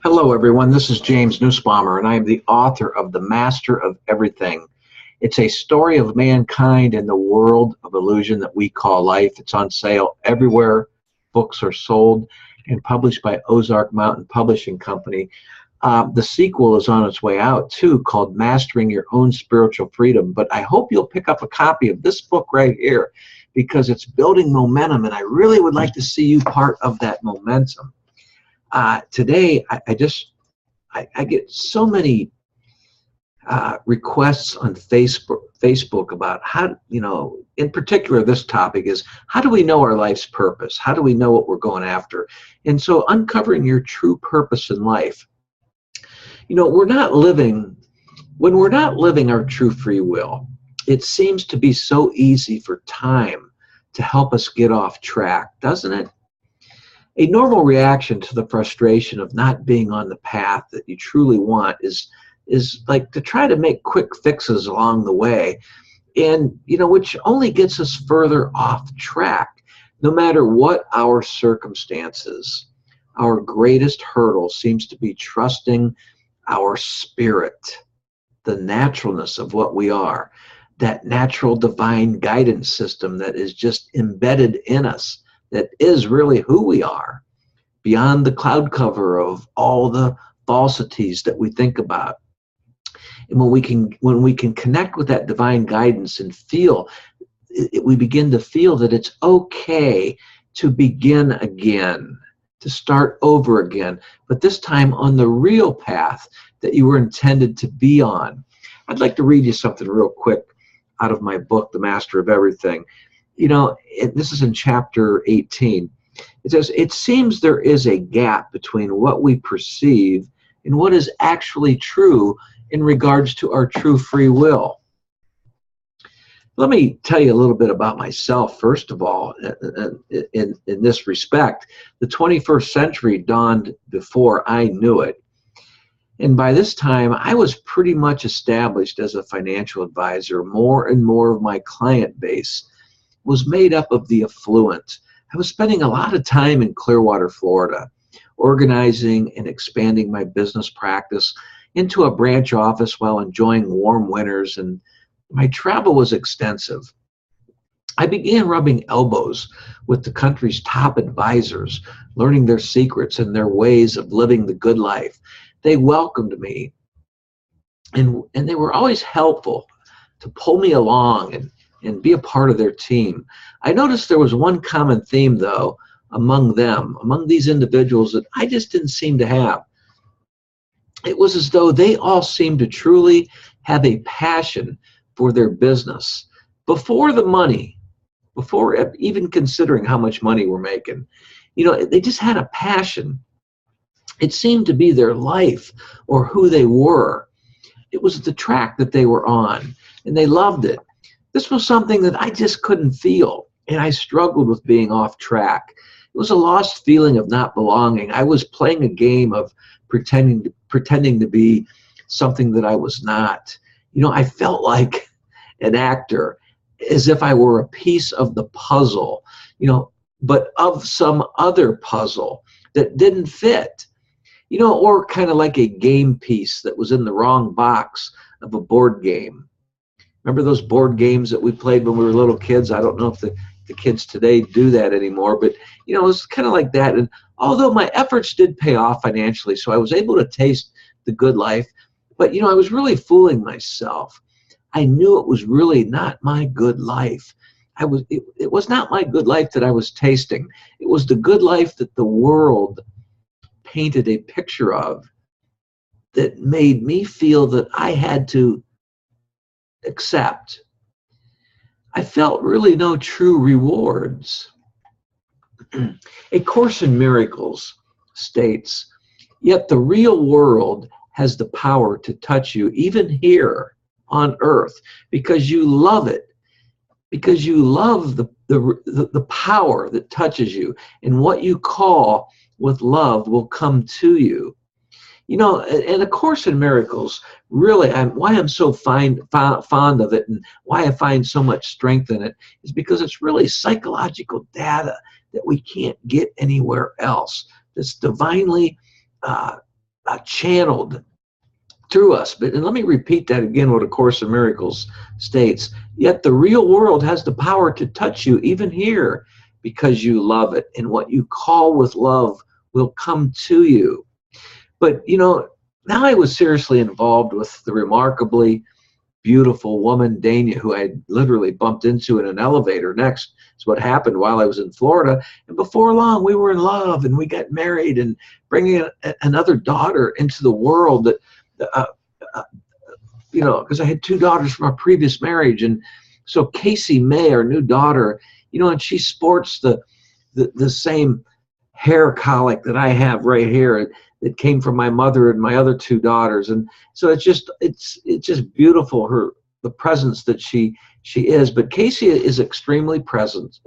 Hello, everyone. This is James Nussbaumer, and I am the author of The Master of Everything. It's a story of mankind in the world of illusion that we call life. It's on sale everywhere books are sold and published by Ozark Mountain Publishing Company. The sequel is on its way out, too, called Mastering Your Own Spiritual Freedom. But I hope you'll pick up a copy of this book right here because it's building momentum, and I really would like to see you part of that momentum. Today, I get so many requests on Facebook about how, in particular, this topic is how do we know our life's purpose? How do we know what we're going after? And so uncovering your true purpose in life. When we're not living our true free will, it seems to be so easy for time to help us get off track, doesn't it? A normal reaction to the frustration of not being on the path that you truly want is like to try to make quick fixes along the way, and which only gets us further off track. No matter what our circumstances, our greatest hurdle seems to be trusting our spirit, the naturalness of what we are, that natural divine guidance system that is just embedded in us, that is really who we are, beyond the cloud cover of all the falsities that we think about. And when we can connect with that divine guidance and feel it, we begin to feel that it's okay to begin again, to start over again, but this time on the real path that you were intended to be on. I'd like to read you something real quick out of my book, The Master of Everything. This is in chapter 18. It says, it seems there is a gap between what we perceive and what is actually true in regards to our true free will. Let me tell you a little bit about myself, first of all, in this respect. The 21st century dawned before I knew it. And by this time, I was pretty much established as a financial advisor. More and more of my client base was made up of the affluent. I was spending a lot of time in Clearwater, Florida, organizing and expanding my business practice into a branch office while enjoying warm winters, and my travel was extensive. I began rubbing elbows with the country's top advisors, learning their secrets and their ways of living the good life. They welcomed me, and they were always helpful to pull me along and be a part of their team. I noticed there was one common theme, though, among these individuals that I just didn't seem to have. It was as though they all seemed to truly have a passion for their business before the money, before even considering how much money we're making. They just had a passion. It seemed to be their life or who they were. It was the track that they were on, and they loved it. This was something that I just couldn't feel, and I struggled with being off track. It was a lost feeling of not belonging. I was playing a game of pretending to be something that I was not. I felt like an actor, as if I were a piece of the puzzle, but of some other puzzle that didn't fit, or kind of like a game piece that was in the wrong box of a board game. Remember those board games that we played when we were little kids? I don't know if the kids today do that anymore, but it was kind of like that. And although my efforts did pay off financially, so I was able to taste the good life, but I was really fooling myself. I knew it was really not my good life. It was not my good life that I was tasting. It was the good life that the world painted a picture of that made me feel that I had to accept. I felt really no true rewards. A Course in Miracles states, yet the real world has the power to touch you even here on earth because you love it, because you love the power that touches you, and what you call with love will come to you. And A Course in Miracles, really, why I'm so fond of it and why I find so much strength in it is because it's really psychological data that we can't get anywhere else. That's divinely channeled through us. But and let me repeat that again, what A Course in Miracles states. Yet the real world has the power to touch you even here because you love it. And what you call with love will come to you. But, you know, now I was seriously involved with the remarkably beautiful woman, Dania, who I literally bumped into in an elevator. Next is what happened while I was in Florida. And before long, we were in love and we got married and bringing another daughter into the world that, you know, because I had 2 daughters from our previous marriage. And so Casey May, our new daughter, you know, and she sports the same hair colic that I have right here. It came from my mother and my other 2 daughters, and so it's just beautiful, the presence that she is. But Casey is extremely present,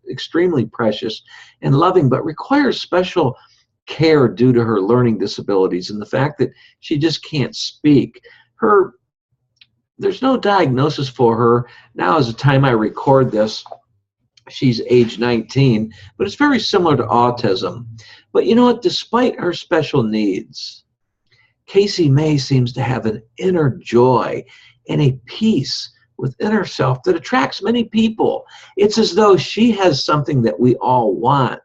extremely precious and loving, but requires special care due to her learning disabilities and the fact that she just can't speak. There's no diagnosis for her now. As the time I record this, she's age 19, but it's very similar to autism. But you know what? Despite her special needs, Casey May seems to have an inner joy and a peace within herself that attracts many people. It's as though she has something that we all want.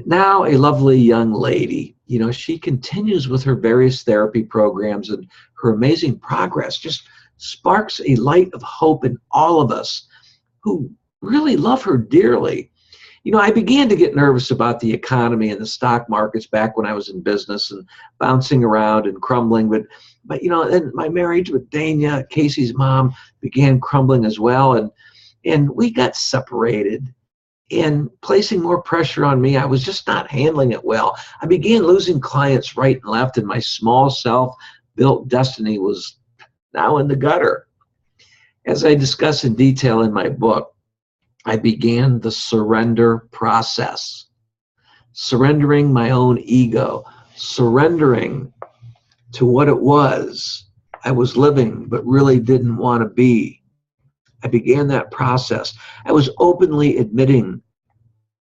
Now, a lovely young lady, you know, she continues with her various therapy programs, and her amazing progress just sparks a light of hope in all of us who really love her dearly. You know, I began to get nervous about the economy and the stock markets back when I was in business and bouncing around and crumbling. But you know, then my marriage with Dania, Casey's mom, began crumbling as well. And we got separated, and placing more pressure on me. I was just not handling it well. I began losing clients right and left, and my small self-built destiny was now in the gutter. As I discuss in detail in my book, I began the surrender process, surrendering my own ego, surrendering to what it was I was living but really didn't want to be. I began that process. I was openly admitting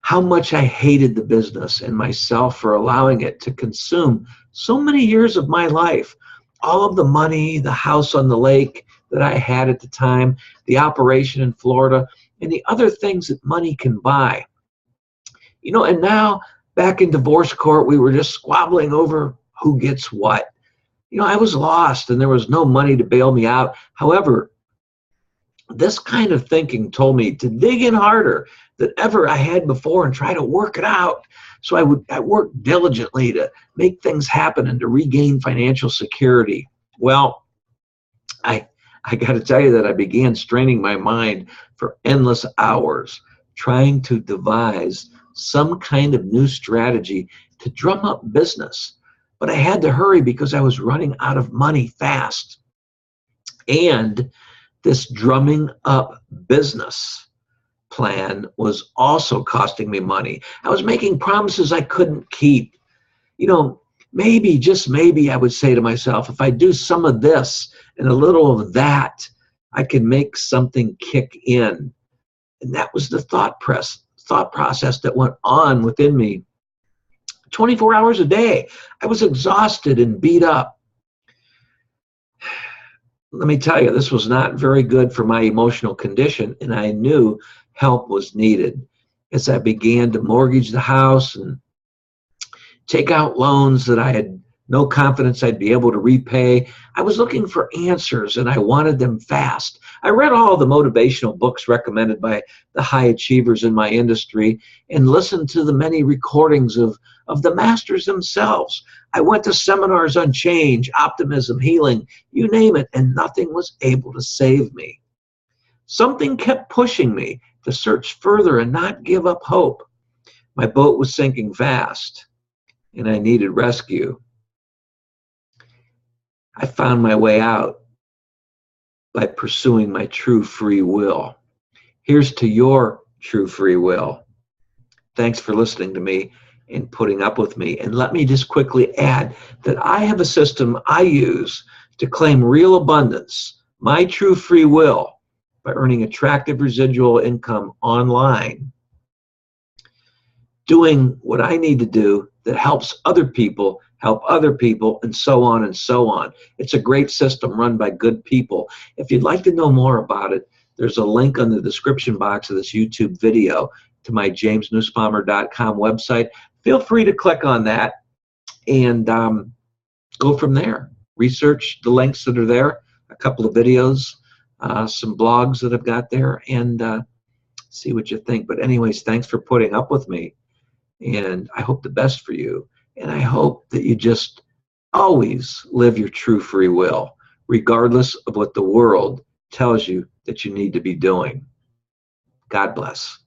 how much I hated the business and myself for allowing it to consume so many years of my life. All of the money, the house on the lake that I had at the time, the operation in Florida, and the other things that money can buy. You know, and now back in divorce court, we were just squabbling over who gets what. You know, I was lost and there was no money to bail me out. However, this kind of thinking told me to dig in harder than ever I had before and try to work it out. So I worked diligently to make things happen and to regain financial security. Well, I got to tell you that I began straining my mind for endless hours, trying to devise some kind of new strategy to drum up business. But I had to hurry because I was running out of money fast. And this drumming up business plan was also costing me money. I was making promises I couldn't keep. You know, maybe, just maybe, I would say to myself, if I do some of this and a little of that, I can make something kick in. And that was the thought process that went on within me 24 hours a day. I was exhausted and beat up. Let me tell you, this was not very good for my emotional condition, and I knew help was needed. As I began to mortgage the house and take out loans that I had no confidence I'd be able to repay, I was looking for answers, and I wanted them fast. I read all the motivational books recommended by the high achievers in my industry and listened to the many recordings of the masters themselves. I went to seminars on change, optimism, healing, you name it, and nothing was able to save me. Something kept pushing me to search further and not give up hope. My boat was sinking fast, and I needed rescue. I found my way out by pursuing my true free will. Here's to your true free will. Thanks for listening to me and putting up with me. And let me just quickly add that I have a system I use to claim real abundance, my true free will, by earning attractive residual income online, doing what I need to do that helps other people help other people, and so on and so on. It's a great system run by good people. If you'd like to know more about it, there's a link on the description box of this YouTube video to my jamesnussbaumer.com website. Feel free to click on that and go from there. Research the links that are there, a couple of videos, some blogs that I've got there, and see what you think. But anyways, thanks for putting up with me, and I hope the best for you. And I hope that you just always live your true free will, regardless of what the world tells you that you need to be doing. God bless.